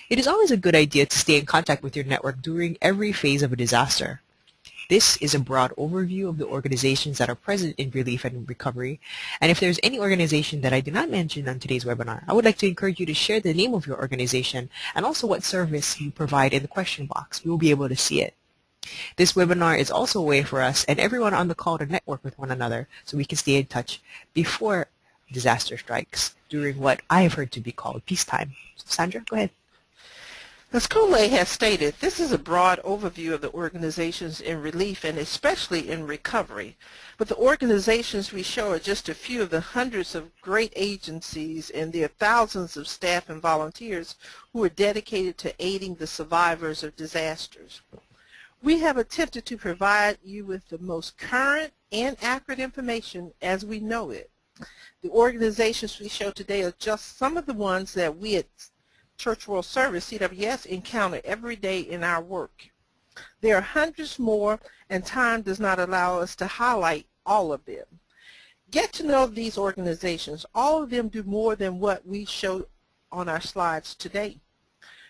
It is always a good idea to stay in contact with your network during every phase of a disaster. This is a broad overview of the organizations that are present in relief and recovery, and if there's any organization that I do not mention on today's webinar, I would like to encourage you to share the name of your organization and also what service you provide in the question box. We will be able to see it. This webinar is also a way for us and everyone on the call to network with one another so we can stay in touch before disaster strikes during what I have heard to be called peacetime. So Sandra, go ahead. As Kole has stated, this is a broad overview of the organizations in relief and especially in recovery. But the organizations we show are just a few of the hundreds of great agencies and there are thousands of staff and volunteers who are dedicated to aiding the survivors of disasters. We have attempted to provide you with the most current and accurate information as we know it. The organizations we show today are just some of the ones that we at Church World Service, CWS, encounter every day in our work. There are hundreds more, and time does not allow us to highlight all of them. Get to know these organizations. All of them do more than what we show on our slides today.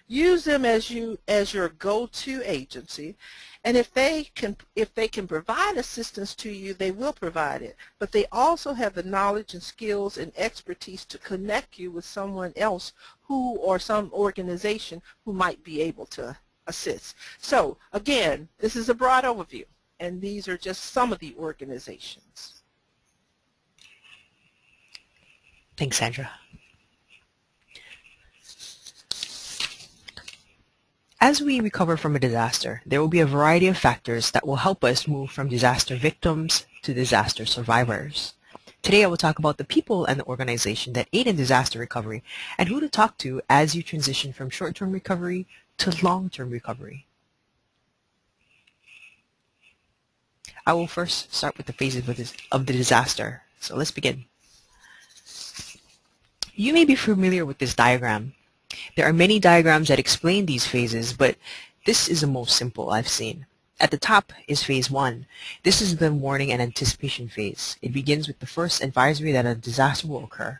Use them as your go-to agency, and if they can provide assistance to you, they will provide it. But they also have the knowledge and skills and expertise to connect you with someone else who or some organization who might be able to assist. So again, this is a broad overview, and these are just some of the organizations. Thanks, Sandra. As we recover from a disaster, there will be a variety of factors that will help us move from disaster victims to disaster survivors. Today I will talk about the people and the organization that aid in disaster recovery and who to talk to as you transition from short-term recovery to long-term recovery. I will first start with the phases of the disaster. So let's begin. You may be familiar with this diagram. There are many diagrams that explain these phases, but this is the most simple I've seen. At the top is phase 1. This is the warning and anticipation phase. It begins with the first advisory that a disaster will occur.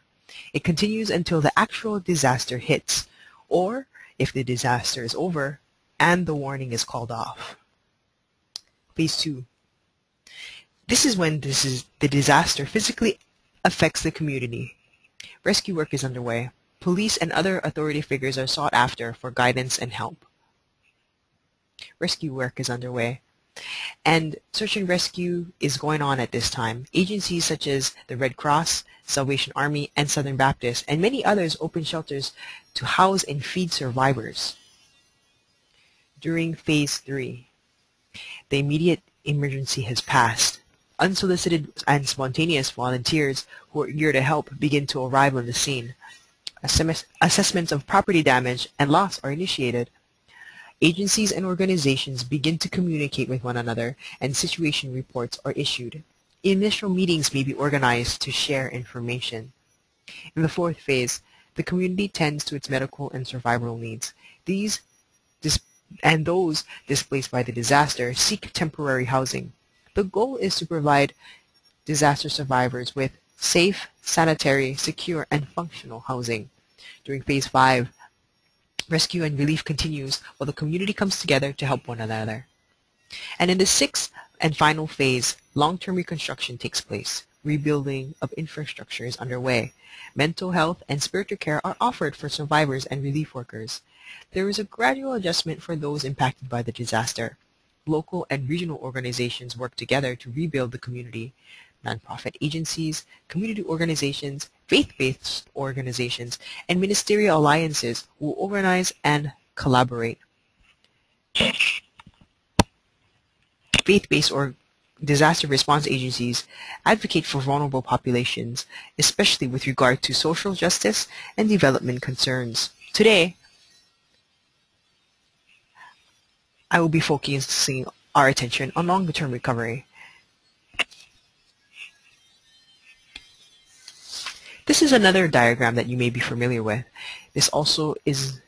It continues until the actual disaster hits, or if the disaster is over and the warning is called off. Phase 2. This is when the disaster physically affects the community. Rescue work is underway. Police and other authority figures are sought after for guidance and help. Rescue work is underway, and search and rescue is going on at this time. Agencies such as the Red Cross, Salvation Army, and Southern Baptist, and many others open shelters to house and feed survivors. During phase 3, the immediate emergency has passed. Unsolicited and spontaneous volunteers who are eager to help begin to arrive on the scene. Assessments of property damage and loss are initiated. Agencies and organizations begin to communicate with one another, and situation reports are issued. Initial meetings may be organized to share information. In the fourth phase, the community tends to its medical and survival needs. Those displaced by the disaster seek temporary housing. The goal is to provide disaster survivors with safe, sanitary, secure, and functional housing. During phase 5, rescue and relief continues while the community comes together to help one another. And in the sixth and final phase, long-term reconstruction takes place. Rebuilding of infrastructure is underway. Mental health and spiritual care are offered for survivors and relief workers. There is a gradual adjustment for those impacted by the disaster. Local and regional organizations work together to rebuild the community. Nonprofit agencies, community organizations, faith-based organizations, and ministerial alliances will organize and collaborate. Faith-based or disaster response agencies advocate for vulnerable populations, especially with regard to social justice and development concerns. Today, I will be focusing our attention on longer-term recovery. This is another diagram that you may be familiar with. This also is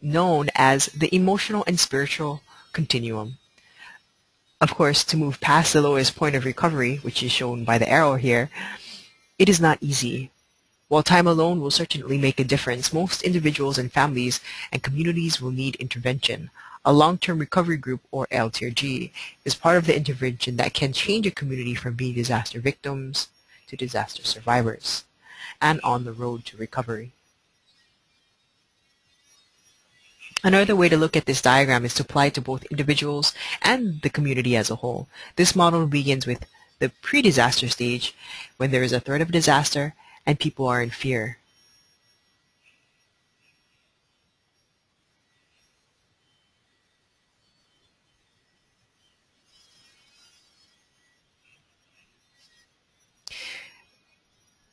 known as the emotional and spiritual continuum. Of course, to move past the lowest point of recovery, which is shown by the arrow here, it is not easy. While time alone will certainly make a difference, most individuals and families and communities will need intervention. A long-term recovery group, or LTRG, is part of the intervention that can change a community from being disaster victims to disaster survivors and on the road to recovery. Another way to look at this diagram is to apply it to both individuals and the community as a whole. This model begins with the pre-disaster stage, when there is a threat of disaster and people are in fear.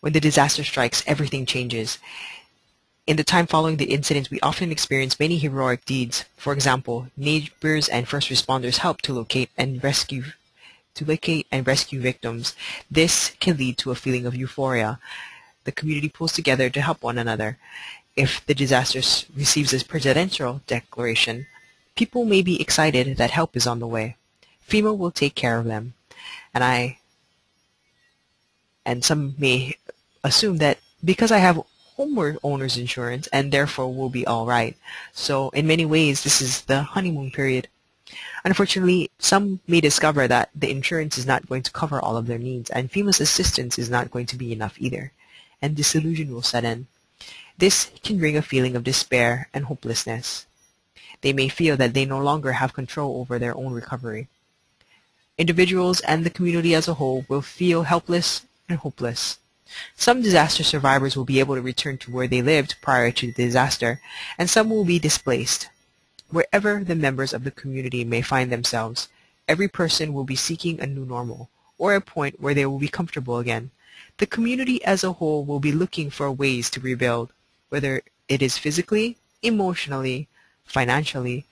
When the disaster strikes, everything changes. In the time following the incident, we often experience many heroic deeds. For example, neighbors and first responders help to locate and rescue victims. This can lead to a feeling of euphoria. The community pulls together to help one another. If the disaster receives a presidential declaration, people may be excited that help is on the way. FEMA will take care of them. And some may assume that because I have homeowner's insurance and therefore will be all right. So in many ways, this is the honeymoon period. Unfortunately, some may discover that the insurance is not going to cover all of their needs, and FEMA's assistance is not going to be enough either, and disillusion will set in. This can bring a feeling of despair and hopelessness. They may feel that they no longer have control over their own recovery. Individuals and the community as a whole will feel helpless and hopeless. Some disaster survivors will be able to return to where they lived prior to the disaster, and some will be displaced. Wherever the members of the community may find themselves, every person will be seeking a new normal, or a point where they will be comfortable again. The community as a whole will be looking for ways to rebuild, whether it is physically, emotionally, financially.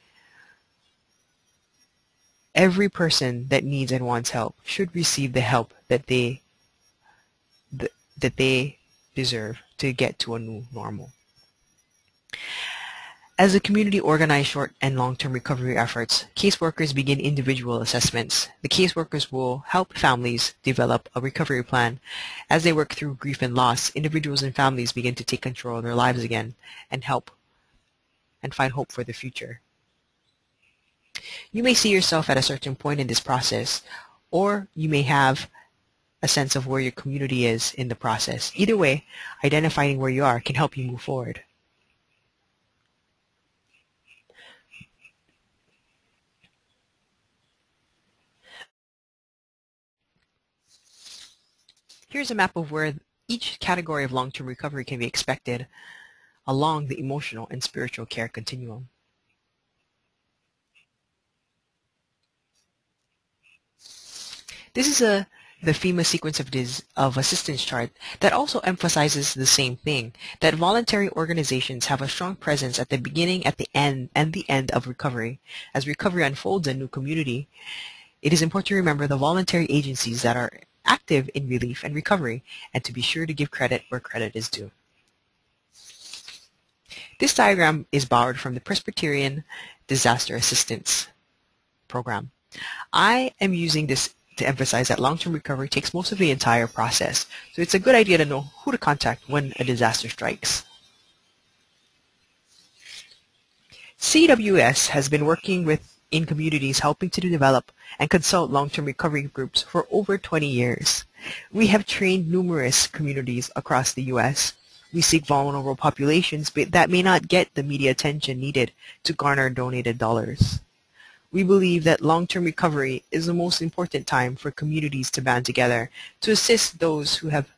Every person that needs and wants help should receive the help that they deserve to get to a new normal. As the community organizes short and long-term recovery efforts, caseworkers begin individual assessments. The caseworkers will help families develop a recovery plan. As they work through grief and loss, individuals and families begin to take control of their lives again and find hope for the future. You may see yourself at a certain point in this process, or you may have a sense of where your community is in the process. Either way, identifying where you are can help you move forward. Here's a map of where each category of long-term recovery can be expected along the emotional and spiritual care continuum. This is the FEMA sequence of assistance chart that also emphasizes the same thing, that voluntary organizations have a strong presence at the beginning, at the end, and the end of recovery. As recovery unfolds a new community, it is important to remember the voluntary agencies that are active in relief and recovery, and to be sure to give credit where credit is due. This diagram is borrowed from the Presbyterian Disaster Assistance Program. I am using this to emphasize that long-term recovery takes most of the entire process, so it's a good idea to know who to contact when a disaster strikes. CWS has been working in communities helping to develop and consult long-term recovery groups for over 20 years. We have trained numerous communities across the U.S. We seek vulnerable populations that may not get the media attention needed to garner donated dollars. We believe that long-term recovery is the most important time for communities to band together to assist those who have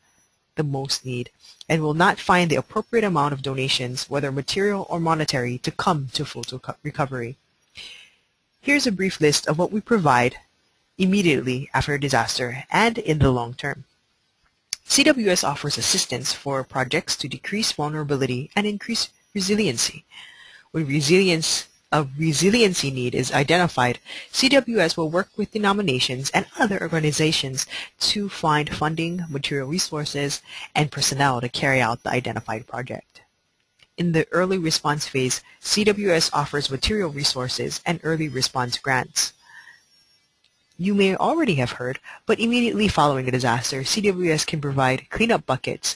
the most need and will not find the appropriate amount of donations, whether material or monetary, to come to full recovery. Here's a brief list of what we provide immediately after a disaster and in the long term. CWS offers assistance for projects to decrease vulnerability and increase resiliency. When a resiliency need is identified, CWS will work with denominations and other organizations to find funding, material resources, and personnel to carry out the identified project. In the early response phase, CWS offers material resources and early response grants. You may already have heard, but immediately following a disaster, CWS can provide cleanup buckets,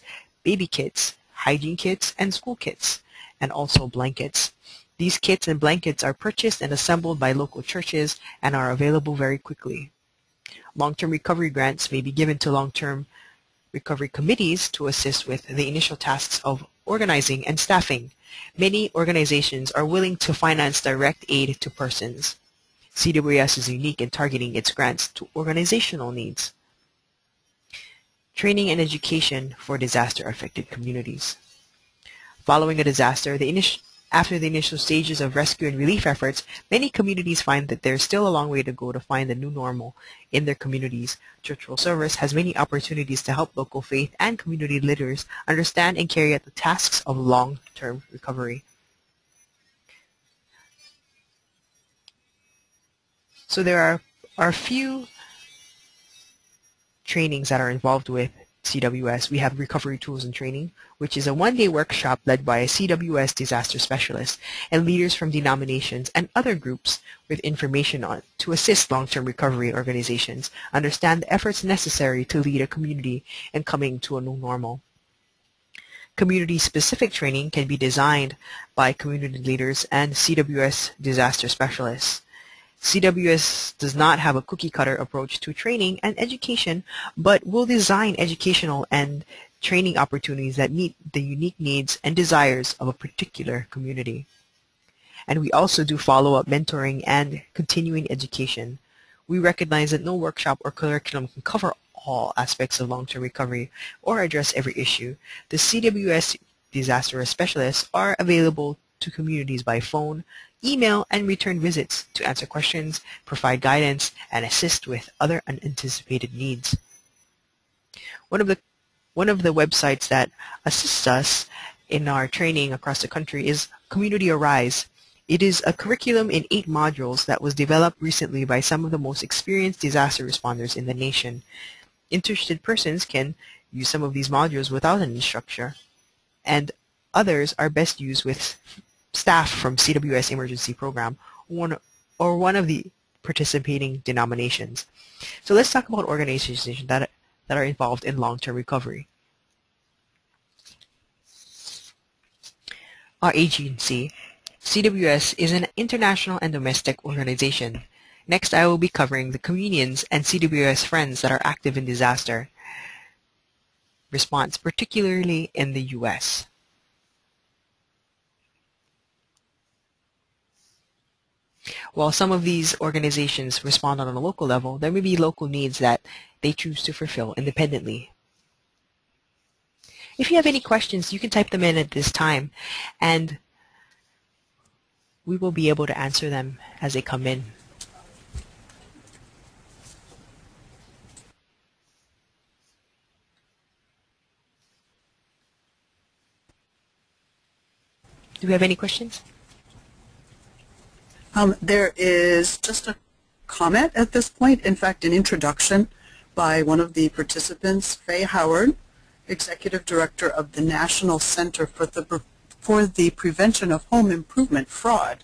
baby kits, hygiene kits, and school kits, and also blankets. These kits and blankets are purchased and assembled by local churches and are available very quickly. Long-term recovery grants may be given to long-term recovery committees to assist with the initial tasks of organizing and staffing. Many organizations are willing to finance direct aid to persons. CWS is unique in targeting its grants to organizational needs. Training and education for disaster-affected communities. Following a disaster, after the initial stages of rescue and relief efforts, many communities find that there's still a long way to go to find the new normal in their communities. Church World Service has many opportunities to help local faith and community leaders understand and carry out the tasks of long-term recovery. So there are a few trainings that are involved with CWS. We have Recovery Tools and Training, which is a one-day workshop led by a CWS disaster specialist and leaders from denominations and other groups with information on to assist long-term recovery organizations understand the efforts necessary to lead a community in coming to a new normal. Community-specific training can be designed by community leaders and CWS disaster specialists. CWS does not have a cookie-cutter approach to training and education, but will design educational and training opportunities that meet the unique needs and desires of a particular community. And we also do follow-up mentoring and continuing education. We recognize that no workshop or curriculum can cover all aspects of long-term recovery or address every issue. The CWS disaster specialists are available to communities by phone, email, and return visits to answer questions, provide guidance, and assist with other unanticipated needs. One of the websites that assists us in our training across the country is Community Arise. It is a curriculum in 8 modules that was developed recently by some of the most experienced disaster responders in the nation. Interested persons can use some of these modules without an instructor, and others are best used with staff from CWS Emergency Program or one of the participating denominations. So let's talk about organizations that are involved in long-term recovery. Our agency, CWS, is an international and domestic organization. Next, I will be covering the communions and CWS friends that are active in disaster response, particularly in the U.S. While some of these organizations respond on a local level, there may be local needs that they choose to fulfill independently. If you have any questions, you can type them in at this time, and we will be able to answer them as they come in. Do we have any questions? There is just a comment at this point, in fact an introduction by one of the participants, Faye Howard, Executive Director of the National Center for the Prevention of Home Improvement Fraud.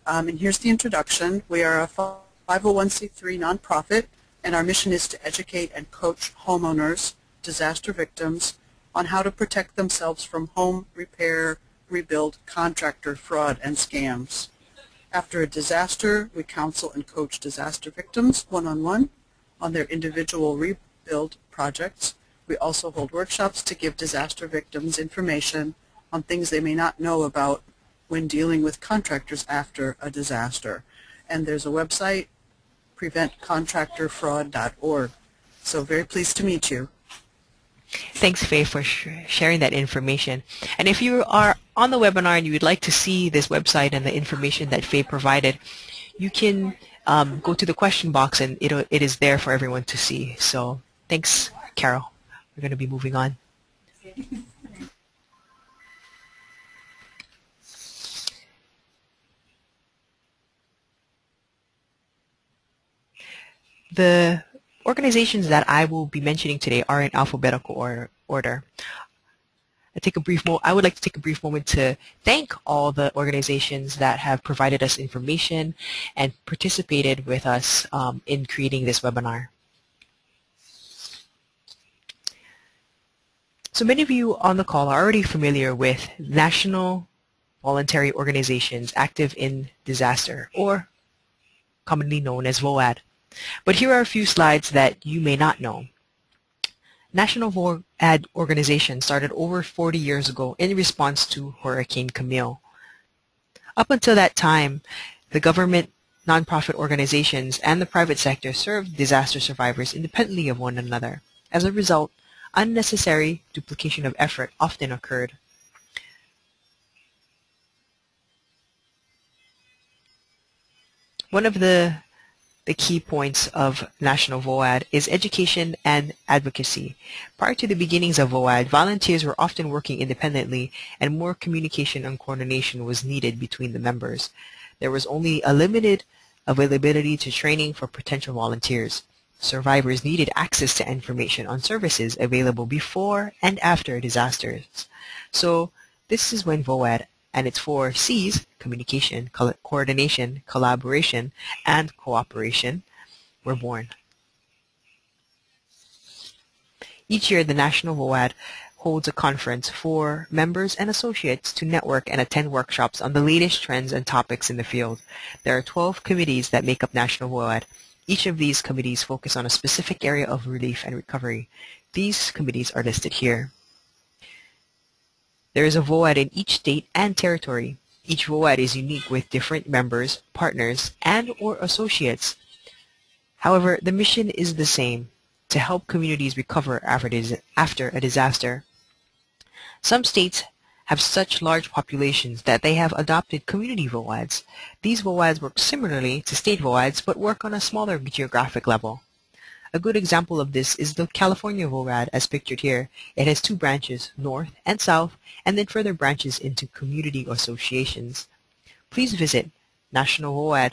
And here's the introduction. We are a 501c3 nonprofit, and our mission is to educate and coach homeowners, disaster victims, on how to protect themselves from home repair, rebuild, contractor fraud, and scams. After a disaster, we counsel and coach disaster victims one-on-one on their individual rebuild projects. We also hold workshops to give disaster victims information on things they may not know about when dealing with contractors after a disaster. And there's a website, preventcontractorfraud.org. So very pleased to meet you. Thanks, Faye, for sharing that information. And if you are on the webinar and you would like to see this website and the information that Faye provided, you can go to the question box and it is there for everyone to see. So thanks, Carol. We're going to be moving on. The organizations that I will be mentioning today are in alphabetical order. I would like to take a brief moment to thank all the organizations that have provided us information and participated with us in creating this webinar. So many of you on the call are already familiar with national voluntary organizations active in disaster, or commonly known as VOAD. But here are a few slides that you may not know. National VOAD organization started over 40 years ago in response to Hurricane Camille. Up until that time, the government, nonprofit organizations, and the private sector served disaster survivors independently of one another. As a result, unnecessary duplication of effort often occurred. One of the key points of National VOAD is education and advocacy. Prior to the beginnings of VOAD, volunteers were often working independently, and more communication and coordination was needed between the members. There was only a limited availability to training for potential volunteers. Survivors needed access to information on services available before and after disasters. So this is when VOAD and its 4 C's, communication, coordination, collaboration, and cooperation, were born. Each year, the National VOAD holds a conference for members and associates to network and attend workshops on the latest trends and topics in the field. There are 12 committees that make up National VOAD. Each of these committees focus on a specific area of relief and recovery. These committees are listed here. There is a VOAD in each state and territory. Each VOAD is unique with different members, partners, and/or associates. However, the mission is the same: to help communities recover after a disaster. Some states have such large populations that they have adopted community VOADs. These VOADs work similarly to state VOADs but work on a smaller geographic level. A good example of this is the California VOAD as pictured here. It has 2 branches, north and south, and then further branches into community associations. Please visit National VOAD,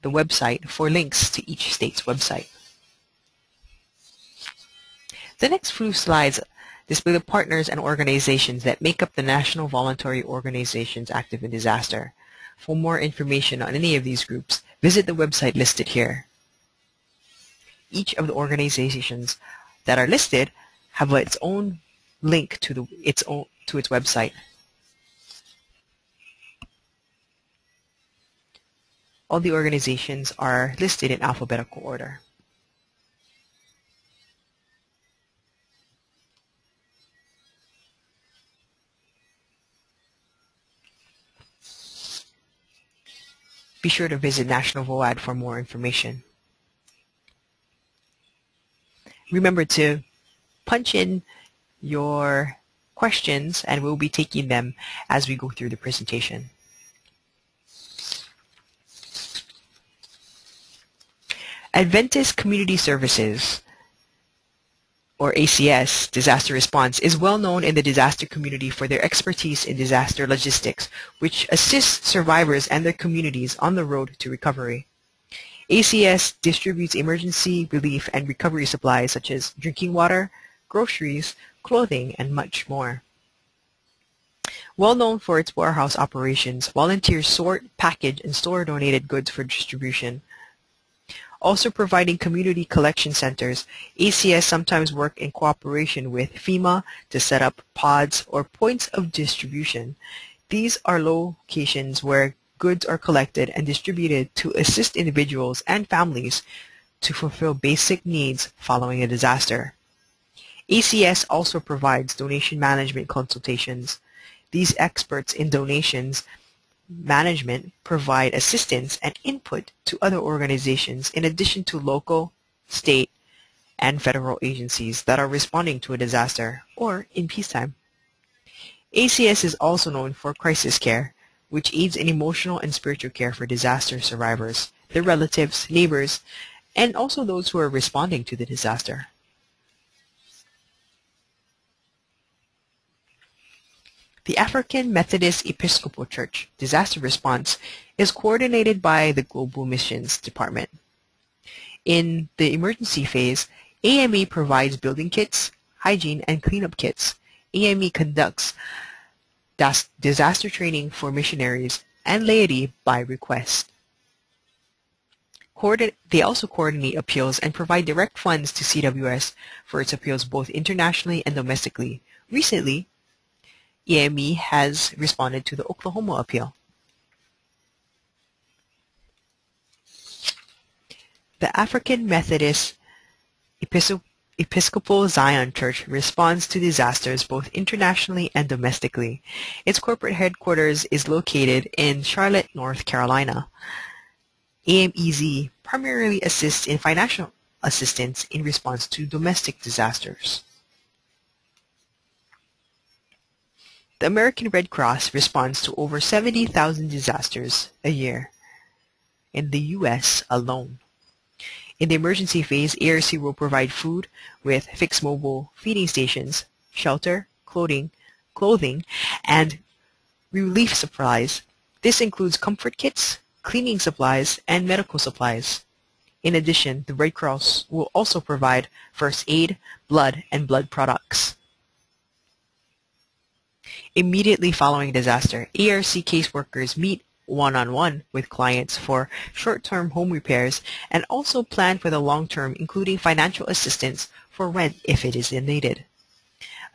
the website, for links to each state's website. The next few slides display the partners and organizations that make up the national voluntary organizations active in disaster. For more information on any of these groups, visit the website listed here. Each of the organizations that are listed have its own link to its website. All the organizations are listed in alphabetical order. Be sure to visit National VOAD for more information. Remember to punch in your questions, and we'll be taking them as we go through the presentation. Adventist Community Services, or ACS, Disaster Response, is well known in the disaster community for their expertise in disaster logistics, which assists survivors and their communities on the road to recovery. ACS distributes emergency relief and recovery supplies such as drinking water, groceries, clothing, and much more. Well known for its warehouse operations, volunteers sort, package, and store donated goods for distribution. Also providing community collection centers, ACS sometimes work in cooperation with FEMA to set up pods or points of distribution. These are locations where goods are collected and distributed to assist individuals and families to fulfill basic needs following a disaster. ACS also provides donation management consultations. These experts in donations management provide assistance and input to other organizations in addition to local, state, and federal agencies that are responding to a disaster or in peacetime. ACS is also known for crisis care, which aids in emotional and spiritual care for disaster survivors, their relatives, neighbors, and also those who are responding to the disaster. The African Methodist Episcopal Church Disaster Response is coordinated by the Global Missions Department. In the emergency phase, AME provides building kits, hygiene, and cleanup kits. AME conducts disaster training for missionaries and laity by request. They also coordinate appeals and provide direct funds to CWS for its appeals both internationally and domestically. Recently, EME has responded to the Oklahoma appeal. The African Methodist Episcopal Zion Church responds to disasters both internationally and domestically. Its corporate headquarters is located in Charlotte, North Carolina. AMEZ primarily assists in financial assistance in response to domestic disasters. The American Red Cross responds to over 70,000 disasters a year in the U.S. alone. In the emergency phase, ARC will provide food with fixed mobile feeding stations, shelter, clothing, and relief supplies. This includes comfort kits, cleaning supplies, and medical supplies. In addition, the Red Cross will also provide first aid, blood, and blood products. Immediately following disaster, ARC caseworkers meet one-on-one with clients for short-term home repairs and also plan for the long-term, including financial assistance for rent if it is needed.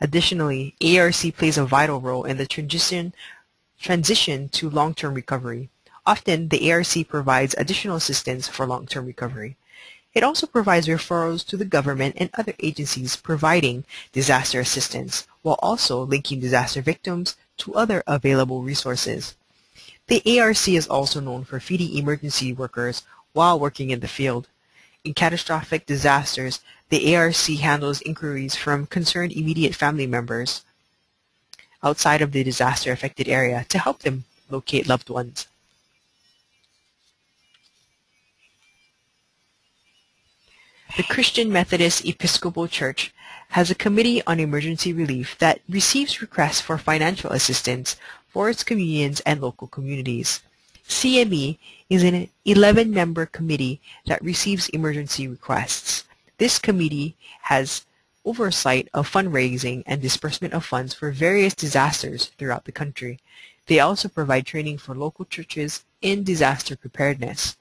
Additionally, ARC plays a vital role in the transition to long-term recovery. Often, the ARC provides additional assistance for long-term recovery. It also provides referrals to the government and other agencies providing disaster assistance, while also linking disaster victims to other available resources. The ARC is also known for feeding emergency workers while working in the field. In catastrophic disasters, the ARC handles inquiries from concerned immediate family members outside of the disaster-affected area to help them locate loved ones. The Christian Methodist Episcopal Church has a committee on emergency relief that receives requests for financial assistance for its communions and local communities. CME is an 11-member committee that receives emergency requests. This committee has oversight of fundraising and disbursement of funds for various disasters throughout the country. They also provide training for local churches in disaster preparedness.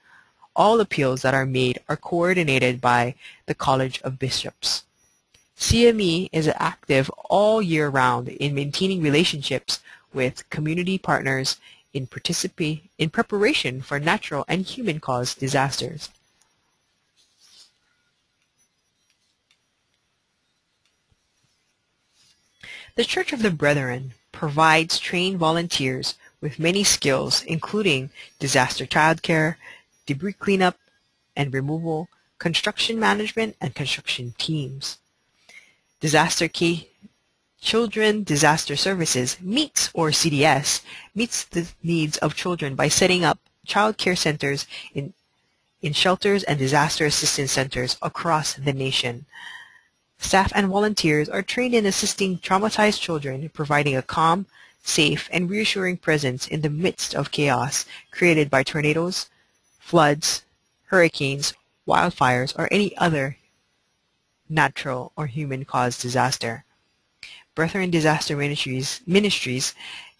All appeals that are made are coordinated by the College of Bishops. CME is active all year round in maintaining relationships with community partners in preparation for natural and human-caused disasters. The Church of the Brethren provides trained volunteers with many skills, including disaster childcare, debris cleanup and removal, construction management, and construction teams. Children Disaster Services meets, or CDS, meets the needs of children by setting up child care centers in shelters and disaster assistance centers across the nation. Staff and volunteers are trained in assisting traumatized children, providing a calm, safe, and reassuring presence in the midst of chaos created by tornadoes, floods, hurricanes, wildfires, or any other natural or human-caused disaster. Brethren Disaster Ministries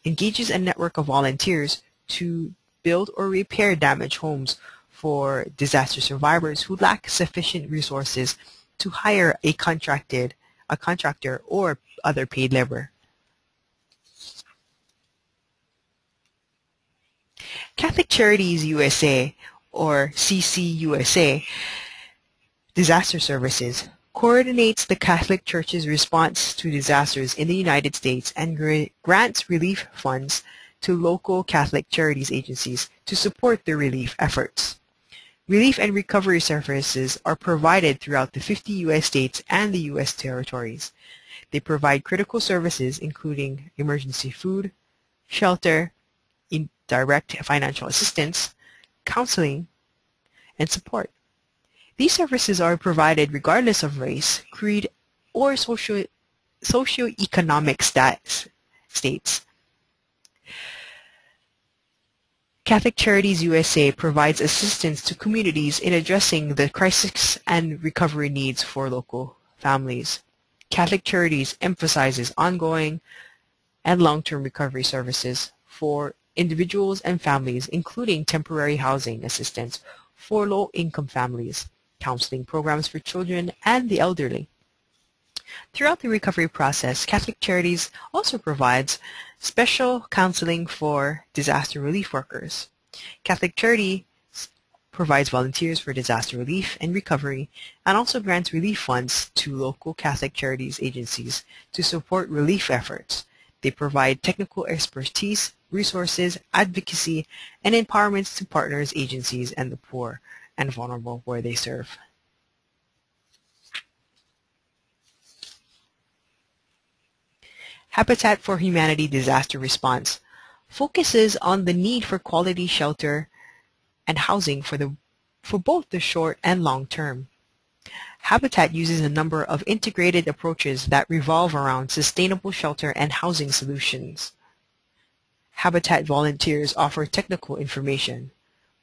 engages a network of volunteers to build or repair damaged homes for disaster survivors who lack sufficient resources to hire a contractor or other paid labor. Catholic Charities USA, or CCUSA, Disaster Services, coordinates the Catholic Church's response to disasters in the United States and grants relief funds to local Catholic charities agencies to support their relief efforts. Relief and recovery services are provided throughout the 50 U.S. states and the U.S. territories. They provide critical services including emergency food, shelter, direct financial assistance, counseling, and support. These services are provided regardless of race, creed, or socioeconomic states. Catholic Charities USA provides assistance to communities in addressing the crisis and recovery needs for local families. Catholic Charities emphasizes ongoing and long-term recovery services for individuals and families, including temporary housing assistance for low-income families, counseling programs for children and the elderly. Throughout the recovery process, Catholic Charities also provides special counseling for disaster relief workers. Catholic Charities provides volunteers for disaster relief and recovery, and also grants relief funds to local Catholic Charities agencies to support relief efforts. They provide technical expertise, resources, advocacy, and empowerments to partners, agencies, and the poor and vulnerable where they serve. Habitat for Humanity Disaster Response focuses on the need for quality shelter and housing for both the short and long term. Habitat uses a number of integrated approaches that revolve around sustainable shelter and housing solutions. Habitat volunteers offer technical information,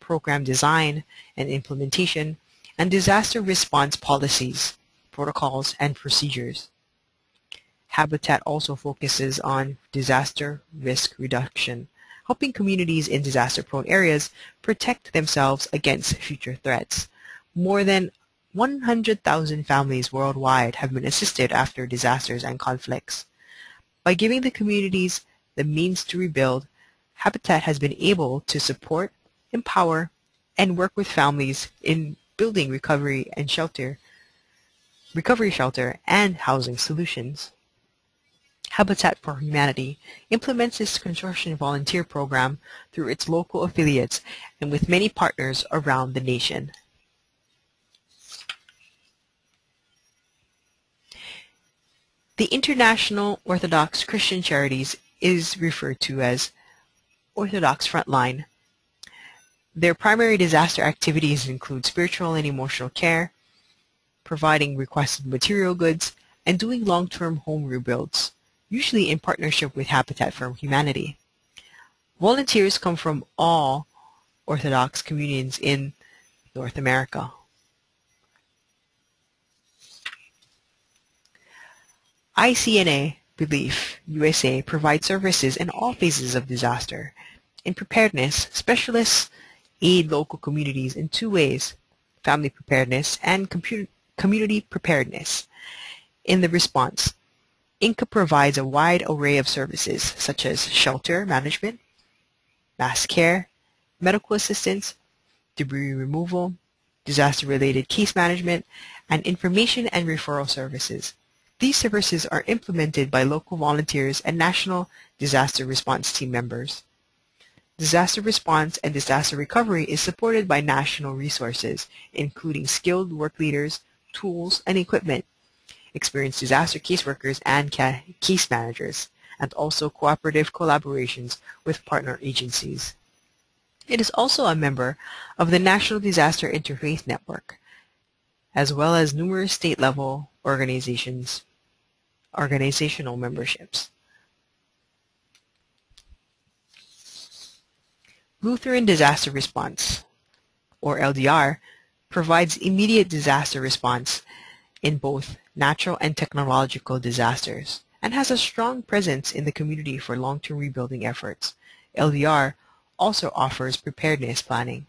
program design and implementation, and disaster response policies, protocols, and procedures. Habitat also focuses on disaster risk reduction, helping communities in disaster-prone areas protect themselves against future threats. More than 100,000 families worldwide have been assisted after disasters and conflicts. By giving the communities the means to rebuild, Habitat has been able to support, empower, and work with families in building recovery shelter and housing solutions. Habitat for Humanity implements this consortium volunteer program through its local affiliates and with many partners around the nation. The International Orthodox Christian Charities is referred to as Orthodox Frontline. Their primary disaster activities include spiritual and emotional care, providing requested material goods, and doing long-term home rebuilds, usually in partnership with Habitat for Humanity. Volunteers come from all Orthodox communities in North America. ICNA Belief USA provides services in all phases of disaster. In preparedness, specialists aid local communities in two ways: family preparedness and community preparedness. In the response, INCA provides a wide array of services such as shelter management, mass care, medical assistance, debris removal, disaster-related case management, and information and referral services. These services are implemented by local volunteers and national disaster response team members. Disaster response and disaster recovery is supported by national resources, including skilled work leaders, tools, and equipment, experienced disaster caseworkers and case managers, and also cooperative collaborations with partner agencies. It is also a member of the National Disaster Interfaith Network, as well as numerous state-level organizational memberships. Lutheran Disaster Response, or LDR, provides immediate disaster response in both natural and technological disasters, and has a strong presence in the community for long-term rebuilding efforts. LDR also offers preparedness planning.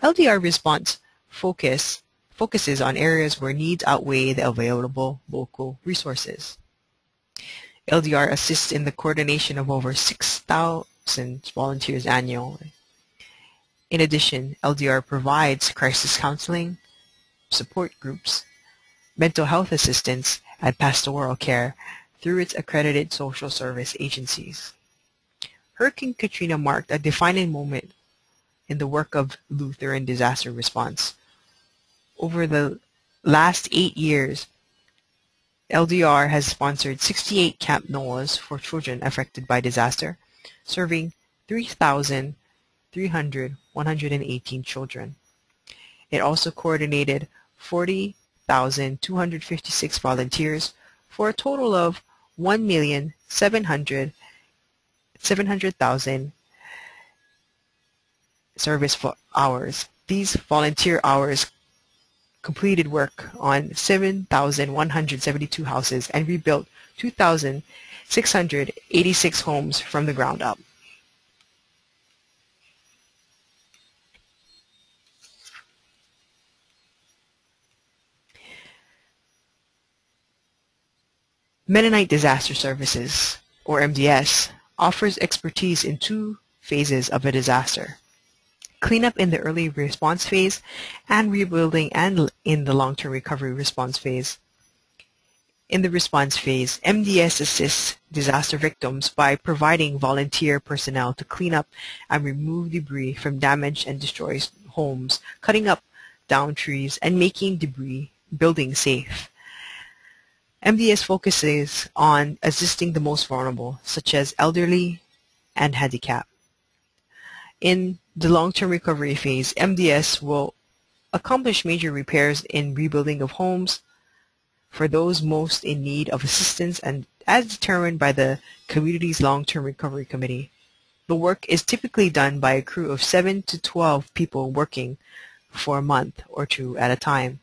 LDR response focuses on areas where needs outweigh the available local resources. LDR assists in the coordination of over 6,000 volunteers annually. In addition, LDR provides crisis counseling, support groups, mental health assistance, and pastoral care through its accredited social service agencies. Hurricane Katrina marked a defining moment in the work of Lutheran disaster response. Over the last 8 years, LDR has sponsored 68 Camp Noahs for children affected by disaster, serving 3,118 children. It also coordinated 40,256 volunteers for a total of 1,700,000 service hours. These volunteer hours completed work on 7,172 houses and rebuilt 2,686 homes from the ground up. Mennonite Disaster Services, or MDS, offers expertise in two phases of a disaster: cleanup in the early response phase and rebuilding and in the long-term recovery response phase. In the response phase, MDS assists disaster victims by providing volunteer personnel to clean up and remove debris from damaged and destroyed homes, cutting up down trees, and making debris buildings safe. MDS focuses on assisting the most vulnerable, such as elderly and handicapped. In the long-term recovery phase, MDS will accomplish major repairs in rebuilding of homes for those most in need of assistance and as determined by the community's long-term recovery committee. The work is typically done by a crew of 7 to 12 people working for a month or two at a time.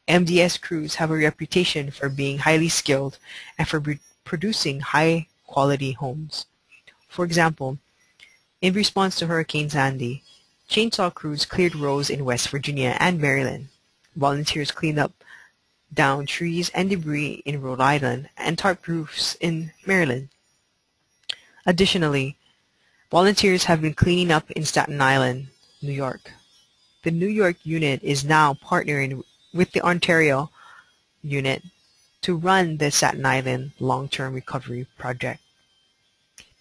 MDS crews have a reputation for being highly skilled and for producing high-quality homes. For example, in response to Hurricane Sandy, chainsaw crews cleared roads in West Virginia and Maryland. Volunteers cleaned up down trees and debris in Rhode Island and tarp roofs in Maryland. Additionally, volunteers have been cleaning up in Staten Island, New York. The New York unit is now partnering with the Ontario unit to run the Staten Island Long-Term Recovery Project.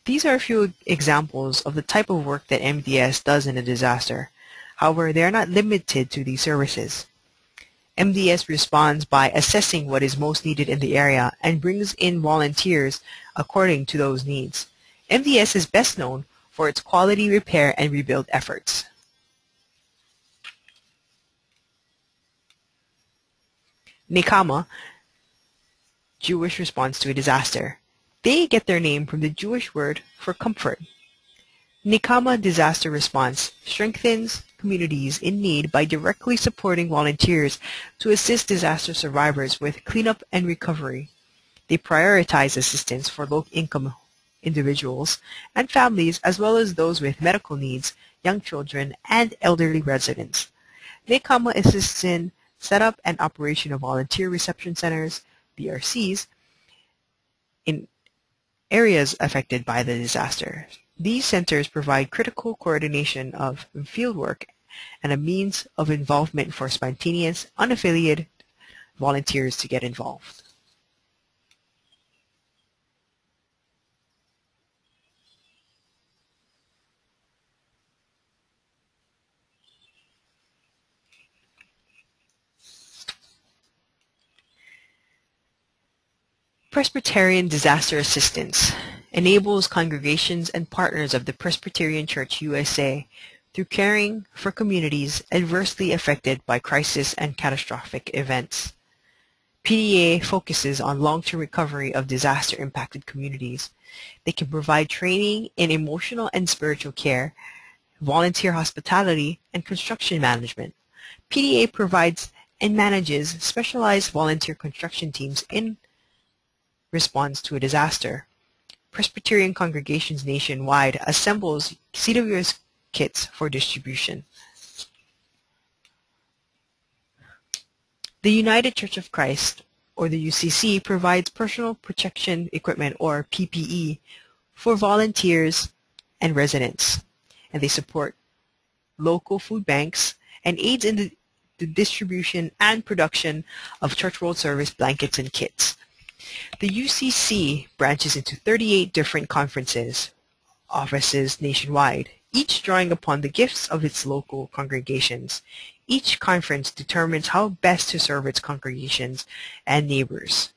These are a few examples of the type of work that MDS does in a disaster. However, they are not limited to these services. MDS responds by assessing what is most needed in the area and brings in volunteers according to those needs. MDS is best known for its quality repair and rebuild efforts. Nekama, Jewish response to a disaster. They get their name from the Jewish word for comfort. Nekama disaster response strengthens communities in need by directly supporting volunteers to assist disaster survivors with cleanup and recovery. They prioritize assistance for low-income individuals and families as well as those with medical needs, young children, and elderly residents. Nekama assists in setup and operation of volunteer reception centers, VRCs, in areas affected by the disaster. These centers provide critical coordination of fieldwork and a means of involvement for spontaneous, unaffiliated volunteers to get involved. Presbyterian Disaster Assistance enables congregations and partners of the Presbyterian Church USA through caring for communities adversely affected by crisis and catastrophic events. PDA focuses on long-term recovery of disaster-impacted communities. They can provide training in emotional and spiritual care, volunteer hospitality, and construction management. PDA provides and manages specialized volunteer construction teams in response to a disaster. Presbyterian congregations nationwide assembles CWS kits for distribution. The United Church of Christ, or the UCC, provides personal protection equipment, or PPE, for volunteers and residents, and they support local food banks and aids in the distribution and production of Church World Service blankets and kits. The UCC branches into 38 different conferences, offices nationwide, each drawing upon the gifts of its local congregations. Each conference determines how best to serve its congregations and neighbors.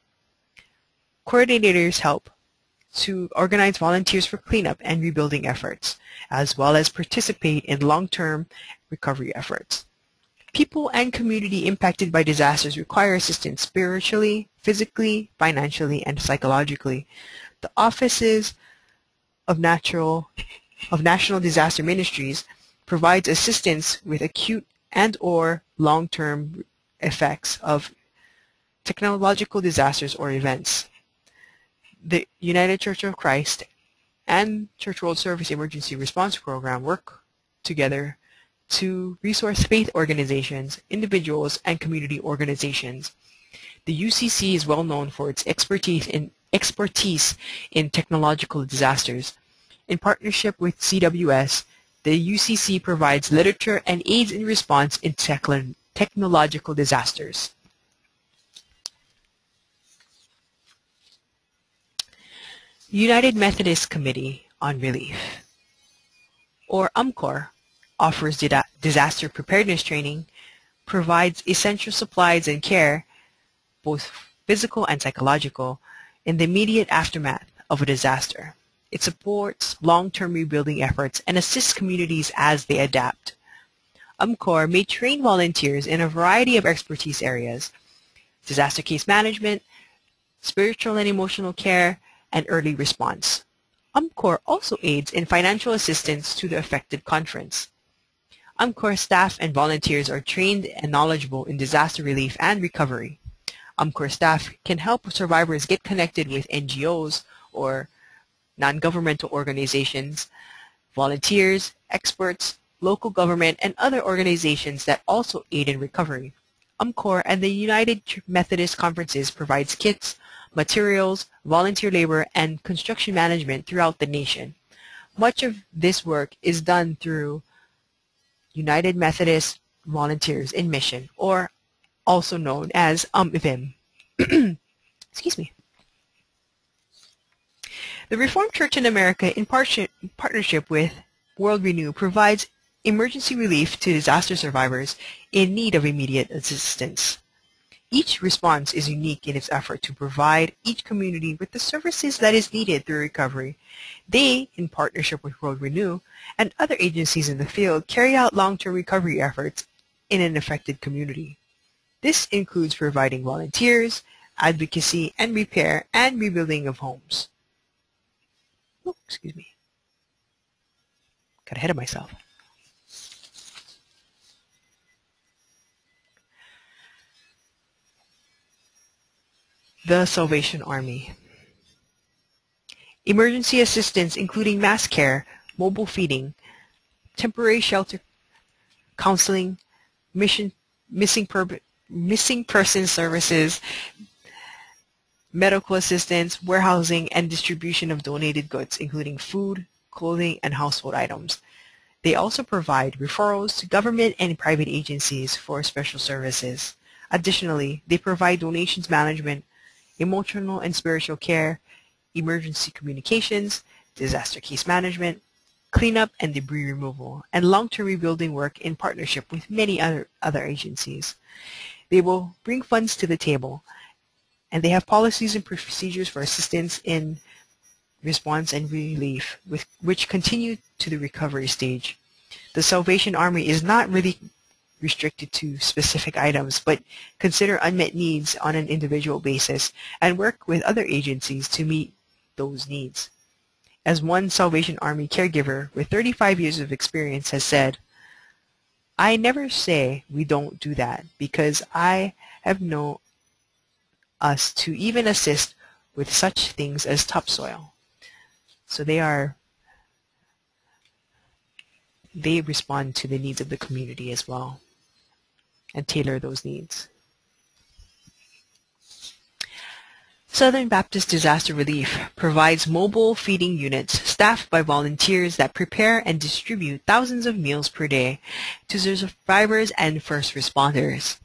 Coordinators help to organize volunteers for cleanup and rebuilding efforts, as well as participate in long-term recovery efforts. People and community impacted by disasters require assistance spiritually, physically, financially, and psychologically. The offices of National Disaster Ministries provides assistance with acute and/or long-term effects of technological disasters or events. The United Church of Christ and Church World Service Emergency Response Program work together to resource faith organizations, individuals, and community organizations. The UCC is well known for its expertise in expertise in technological disasters. In partnership with CWS, the UCC provides literature and aids in response in technological disasters. United Methodist Committee on Relief, or UMCOR, offers disaster preparedness training, provides essential supplies and care, both physical and psychological, in the immediate aftermath of a disaster. It supports long-term rebuilding efforts and assists communities as they adapt. UMCOR may train volunteers in a variety of expertise areas: disaster case management, spiritual and emotional care, and early response. UMCOR also aids in financial assistance to the affected conference. UMCOR staff and volunteers are trained and knowledgeable in disaster relief and recovery. UMCOR staff can help survivors get connected with NGOs or non-governmental organizations, volunteers, experts, local government, and other organizations that also aid in recovery. UMCOR and the United Methodist Conferences provides kits, materials, volunteer labor, and construction management throughout the nation. Much of this work is done through United Methodist Volunteers in Mission, or also known as UMVIM. Excuse me. The Reformed Church in America, in partnership with World Renew, provides emergency relief to disaster survivors in need of immediate assistance. Each response is unique in its effort to provide each community with the services that is needed through recovery. They, in partnership with World Renew and other agencies in the field, carry out long-term recovery efforts in an affected community. This includes providing volunteers, advocacy, and repair and rebuilding of homes. Oh, excuse me. Got ahead of myself. The Salvation Army. Emergency assistance including mass care, mobile feeding, temporary shelter counseling, missing person services, medical assistance, warehousing, and distribution of donated goods, including food, clothing, and household items. They also provide referrals to government and private agencies for special services. Additionally, they provide donations management, emotional and spiritual care, emergency communications, disaster case management, cleanup and debris removal, and long-term rebuilding work in partnership with many other agencies. They will bring funds to the table, and they have policies and procedures for assistance in response and relief, which continue to the recovery stage. The Salvation Army is not really restricted to specific items, but consider unmet needs on an individual basis and work with other agencies to meet those needs. As one Salvation Army caregiver with 35 years of experience has said, "I never say we don't do that because I have known us to even assist with such things as topsoil." So they respond to the needs of the community as well and tailor those needs. Southern Baptist Disaster Relief provides mobile feeding units staffed by volunteers that prepare and distribute thousands of meals per day to survivors and first responders.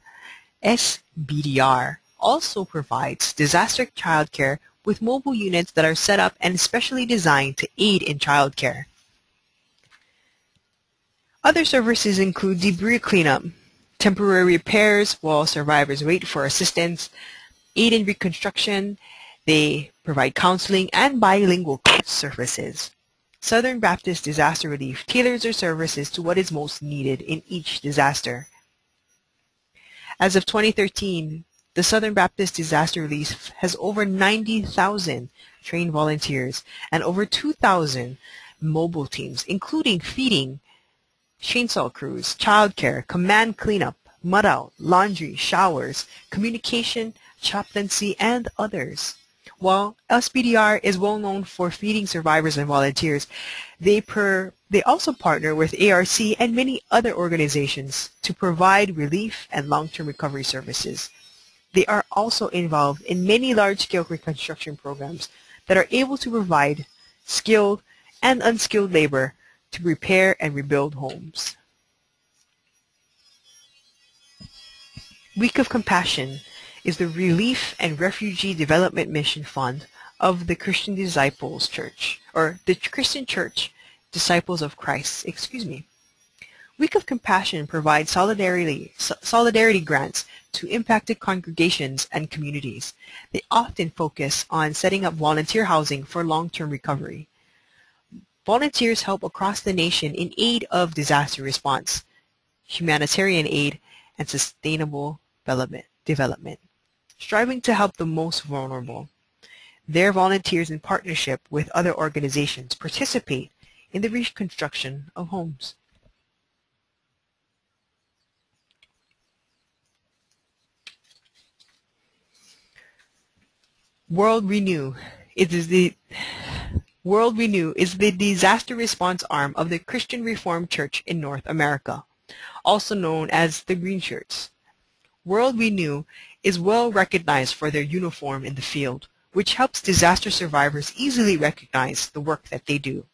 SBDR also provides disaster childcare with mobile units that are set up and specially designed to aid in childcare. Other services include debris cleanup, temporary repairs while survivors wait for assistance, aid in reconstruction. They provide counseling and bilingual coach services. Southern Baptist Disaster Relief tailors their services to what is most needed in each disaster. As of 2013, the Southern Baptist Disaster Relief has over 90,000 trained volunteers and over 2,000 mobile teams, including feeding, chainsaw crews, childcare, command cleanup, mud out, laundry, showers, communication, chaplaincy, and others. While SBDR is well known for feeding survivors and volunteers, they also partner with ARC and many other organizations to provide relief and long-term recovery services. They are also involved in many large-scale reconstruction programs that are able to provide skilled and unskilled labor to repair and rebuild homes. Week of Compassion is the Relief and Refugee Development Mission Fund of the Christian Disciples Church, or the Christian Church Disciples of Christ, Week of Compassion provides solidarity grants to impacted congregations and communities. They often focus on setting up volunteer housing for long-term recovery. Volunteers help across the nation in aid of disaster response, humanitarian aid, and sustainable development, striving to help the most vulnerable. Their volunteers in partnership with other organizations participate in the reconstruction of homes. World Renew is the disaster response arm of the Christian Reformed Church in North America, also known as the Green Shirts. World Renew is well recognized for their uniform in the field, which helps disaster survivors easily recognize the work that they do.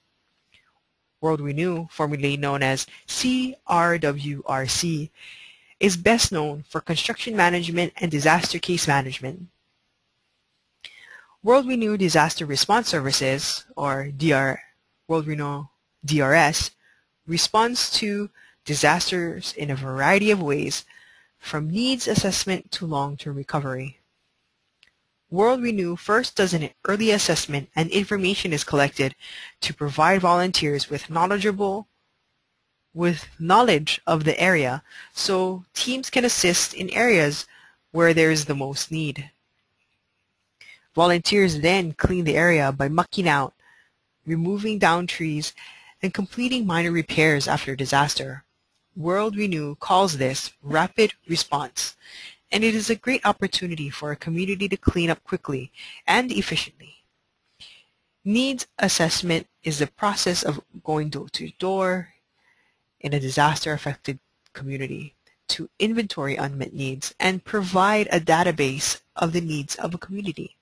World Renew, formerly known as CRWRC, is best known for construction management and disaster case management. World Renew Disaster Response Services, or World Renew DRS, responds to disasters in a variety of ways, from needs assessment to long-term recovery. World Renew first does an early assessment, and information is collected to provide volunteers with knowledge of the area so teams can assist in areas where there is the most need. Volunteers then clean the area by mucking out, removing down trees, and completing minor repairs after disaster. World Renew calls this rapid response, and it is a great opportunity for a community to clean up quickly and efficiently. Needs assessment is the process of going door to door in a disaster-affected community to inventory unmet needs and provide a database of the needs of a community.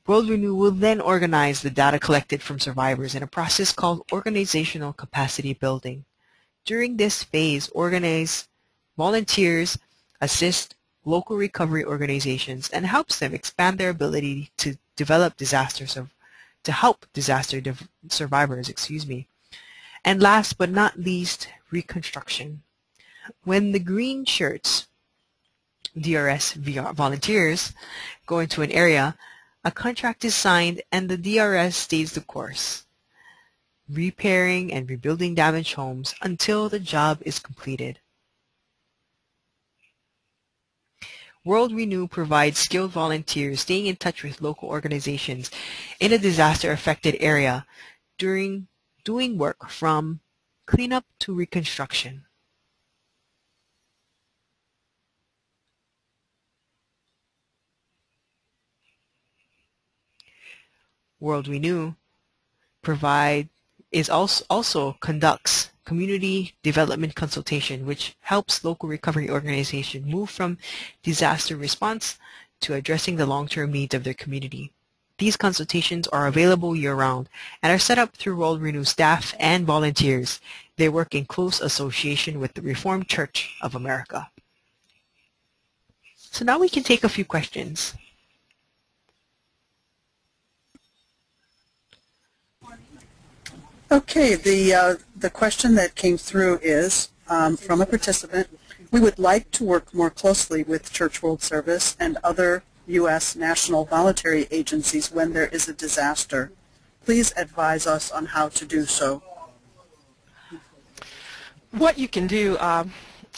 World Renew will then organize the data collected from survivors in a process called organizational capacity building. During this phase, volunteers assist local recovery organizations and helps them expand their ability to help disaster survivors. And last but not least, reconstruction. When the Green Shirts DRS volunteers go into an area, a contract is signed and the DRS stays the course, repairing and rebuilding damaged homes until the job is completed. World Renew provides skilled volunteers staying in touch with local organizations in a disaster-affected area during doing work from cleanup to reconstruction. World Renew also conducts community development consultation, which helps local recovery organizations move from disaster response to addressing the long-term needs of their community. These consultations are available year-round and are set up through World Renew staff and volunteers. They work in close association with the Reformed Church of America. So now we can take a few questions. Okay, the question that came through is from a participant. We would like to work more closely with Church World Service and other U.S. national voluntary agencies when there is a disaster. Please advise us on how to do so. What you can do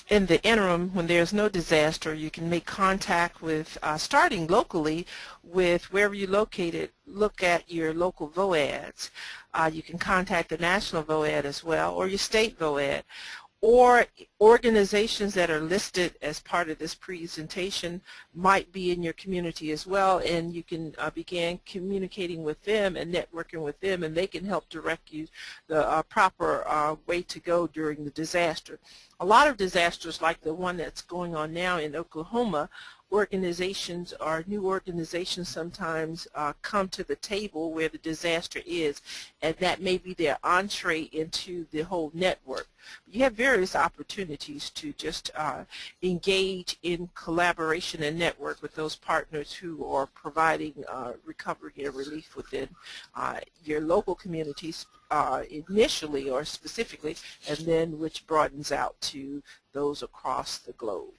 in the interim, when there's no disaster, you can make contact with, starting locally with wherever you're located, look at your local VOADs. You can contact the national VOAD as well, or your state VOAD. or organizations that are listed as part of this presentation might be in your community as well, and you can begin communicating with them and networking with them, and they can help direct you the proper way to go during the disaster. A lot of disasters like the one that's going on now in Oklahoma, organizations or new organizations sometimes come to the table where the disaster is, and that may be their entree into the whole network. You have various opportunities to just engage in collaboration and network with those partners who are providing recovery and relief within your local communities initially or specifically, and then which broadens out to those across the globe.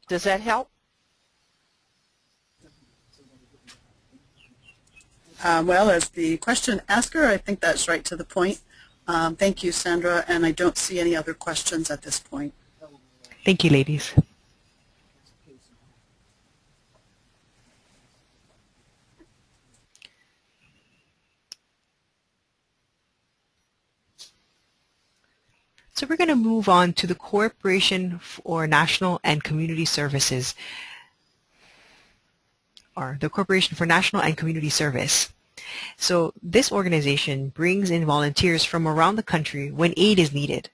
Does that help? Well, as the question asker, I think that's right to the point. Thank you, Sandra, and I don't see any other questions at this point. Thank you, ladies. So we're going to move on to the Corporation for National and Community Services, or the Corporation for National and Community Service. So this organization brings in volunteers from around the country when aid is needed.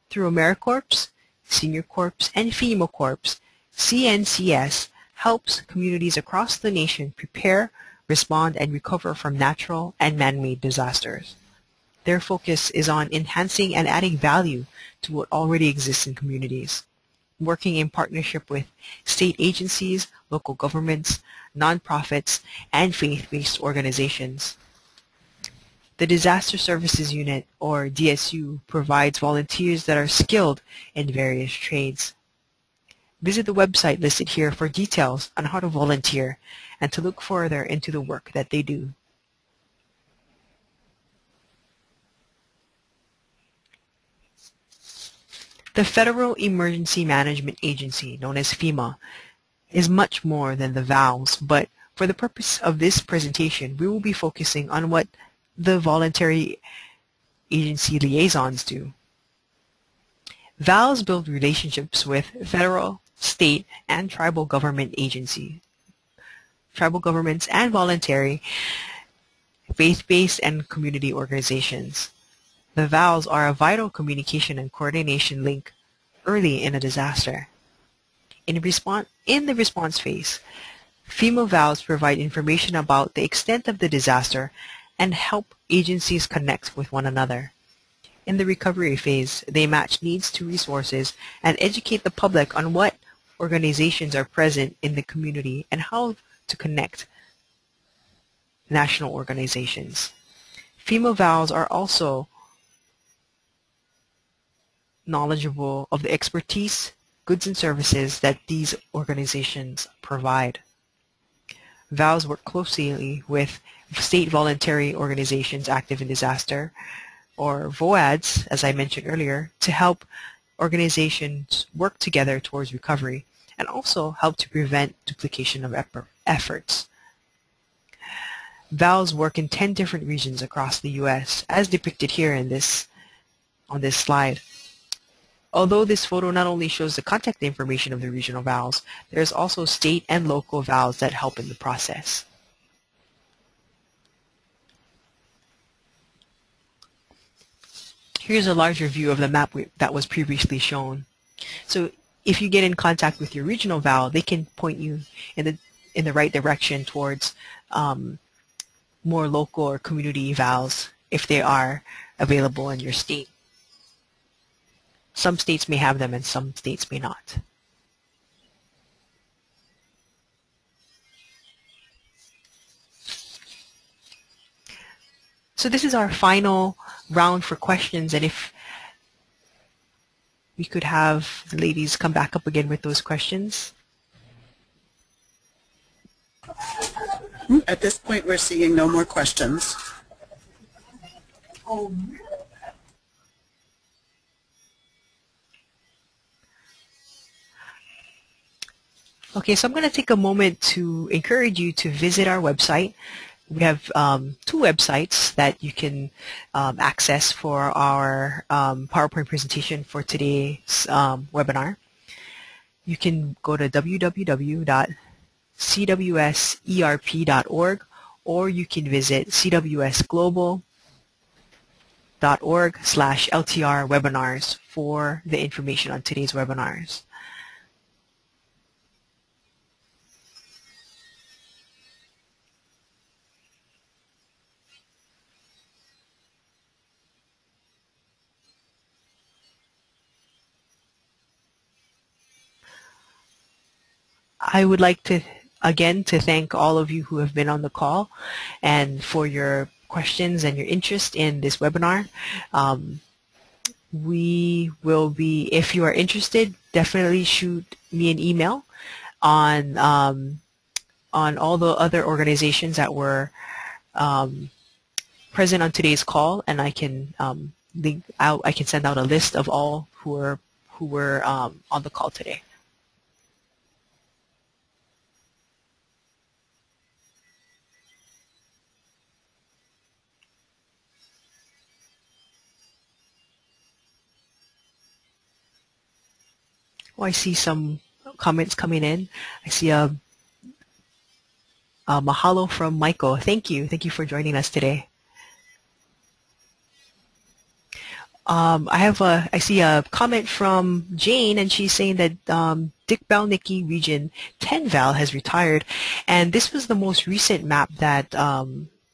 Through AmeriCorps, Senior Corps, and FEMA Corps, CNCS helps communities across the nation prepare, respond, and recover from natural and man-made disasters. Their focus is on enhancing and adding value to what already exists in communities, working in partnership with state agencies, local governments, nonprofits, and faith-based organizations. The Disaster Services Unit, or DSU, provides volunteers that are skilled in various trades. Visit the website listed here for details on how to volunteer and to look further into the work that they do. The Federal Emergency Management Agency, known as FEMA, is much more than the VALs, but for the purpose of this presentation, we will be focusing on what the voluntary agency liaisons do. VALs build relationships with federal, state, and tribal government agencies, tribal governments, and voluntary, faith-based, and community organizations. The VALs are a vital communication and coordination link early in a disaster. In the response phase, FEMA VALs provide information about the extent of the disaster and help agencies connect with one another. In the recovery phase, they match needs to resources and educate the public on what organizations are present in the community and how to connect national organizations. FEMA VALs are also knowledgeable of the expertise, goods, and services that these organizations provide. VALs work closely with state voluntary organizations active in disaster, or VOADs, as I mentioned earlier, to help organizations work together towards recovery and also help to prevent duplication of efforts. VALs work in 10 different regions across the U.S., as depicted here on this slide. Although this photo not only shows the contact information of the regional VALs, there's also state and local VALs that help in the process. Here's a larger view of the map that was previously shown. So if you get in contact with your regional VAL, they can point you in the right direction towards more local or community VALs if they are available in your state. Some states may have them and some states may not. So this is our final round for questions, and if we could have the ladies come back up again with those questions. At this point, we're seeing no more questions. Okay, so I'm going to take a moment to encourage you to visit our website, we have two websites that you can access for our PowerPoint presentation for today's webinar. You can go to www.cwserp.org, or you can visit cwsglobal.org/LTR webinars for the information on today's webinars. I would like to again to thank all of you who have been on the call and for your questions and your interest in this webinar. We will be, if you are interested, definitely shoot me an email on all the other organizations that were present on today's call, and I can link out. I can send out a list of all who were on the call today. Oh, I see some comments coming in. I see a mahalo from Michael. Thank you. Thank you for joining us today. I see a comment from Jane, and she's saying that Dick Balnicki Region 10 Val has retired, and this was the most recent map that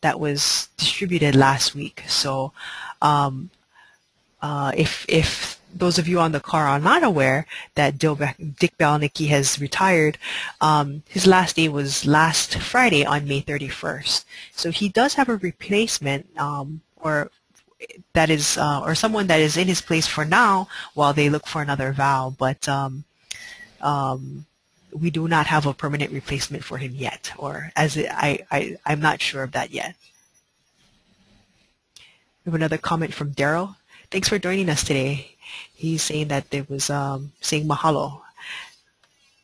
that was distributed last week. So if those of you on the call are not aware that Dick Balnicki has retired, his last day was last Friday on May 31st. So he does have a replacement, or someone that is in his place for now while they look for another Val, but we do not have a permanent replacement for him yet, or I'm not sure of that yet. We have another comment from Daryl. Thanks for joining us today. He's saying that there was saying mahalo,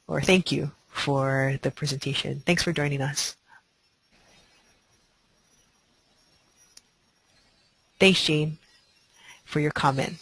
or thank you for the presentation. Thanks for joining us. Thanks, Jane, for your comment.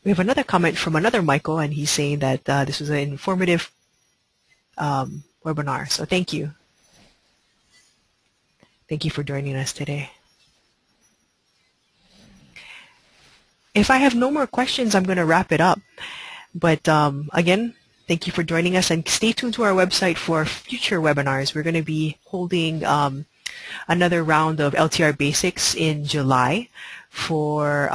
We have another comment from another Michael, and he's saying that this was an informative webinar. So thank you. Thank you for joining us today. If I have no more questions, I'm going to wrap it up. But again, thank you for joining us, and stay tuned to our website for future webinars. We're going to be holding another round of LTR Basics in July for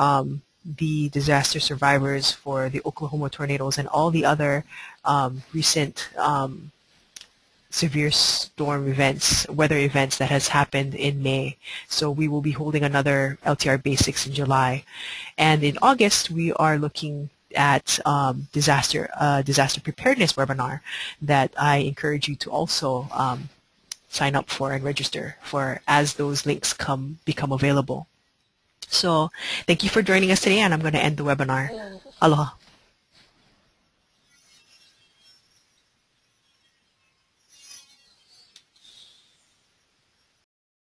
the disaster survivors for the Oklahoma tornadoes and all the other recent severe storm events, weather events that has happened in May. So we will be holding another LTR Basics in July. And in August, we are looking at disaster preparedness webinar that I encourage you to also sign up for and register for as those links become available. So thank you for joining us today, and I'm going to end the webinar. Aloha.